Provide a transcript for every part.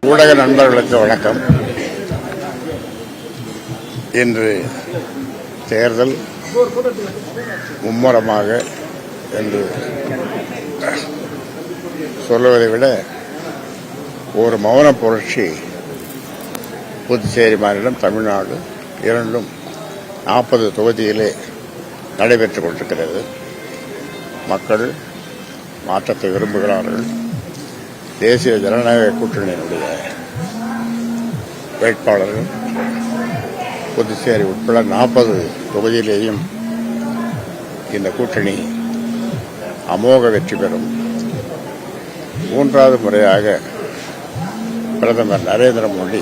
ஊடக நண்பர்களுக்கு வணக்கம். இன்று தேர்தல் மும்முரமாக என்று சொல்லுவதை விட ஒரு மௌன புரட்சி புதுச்சேரி மாநிலம், தமிழ்நாடு இரண்டும் 40 தொகுதியிலே நடைபெற்றுக் கொண்டிருக்கிறது. மக்கள் மாற்றத்தை விரும்புகிறார்கள். தேசிய ஜனநாயக கூட்டணியினுடைய வேட்பாளர்கள் புதுச்சேரி உட்பட 40 தொகுதியிலேயும் இந்த கூட்டணி அமோக வெற்றி பெறும். 3வது முறையாக பிரதமர் நரேந்திர மோடி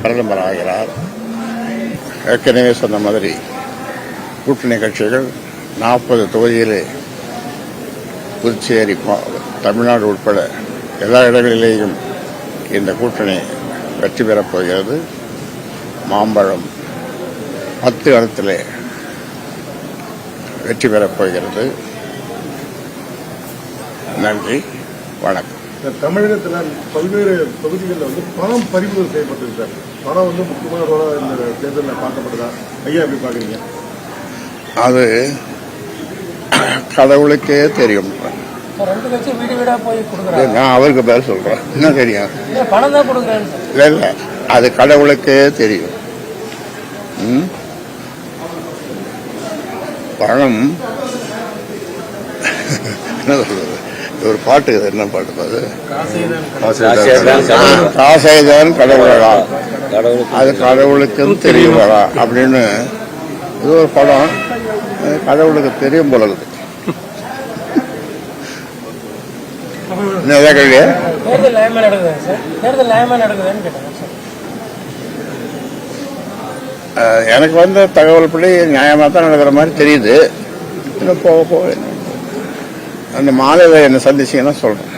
பிரதமராகிறார். ஏற்கனவே சொன்ன மாதிரி கூட்டணி கட்சிகள் 40 தொகுதியிலே புதுச்சேரி, தமிழ்நாடு உட்பட எல்லா இடங்களிலேயும் இந்த கூட்டணி வெற்றி பெறப் போகிறது. மாம்பழம் 10 இடத்திலே வெற்றி பெறப் போகிறது. நன்றி, வணக்கம். தமிழகத்தில் பல்வேறு தொகுதிகளில் பணம் பறிமுதல் செய்யப்பட்டது சார். பணம் முக்கியமான ரோலாக இந்த தேர்தலில் பார்க்கப்படுதா? ஐயா எப்படி பார்க்குறீங்க? அது கடவுளுக்கே தெரியும். நான் அவருக்கு பதில் சொல்றேன். என்ன தெரியும்? இல்ல, அது கடவுளுக்கே தெரியும். பணம் என்ன சொல்றது? ஒரு பாட்டு, என்ன பாட்டு அது? காசைதான் கடவுளா, அது கடவுளுக்கும் தெரியுங்களா அப்படின்னு இது ஒரு படம். கடவுளுக்கு தெரியும் போல இருக்கு. எனக்கு வந்த தகவல் படி நியாயமா தான் நடக்கிற மாதிரி தெரியுது. இன்னும் போக போக அந்த மாலையில என்ன சந்திச்சீங்கன்னா சொல்றேன்.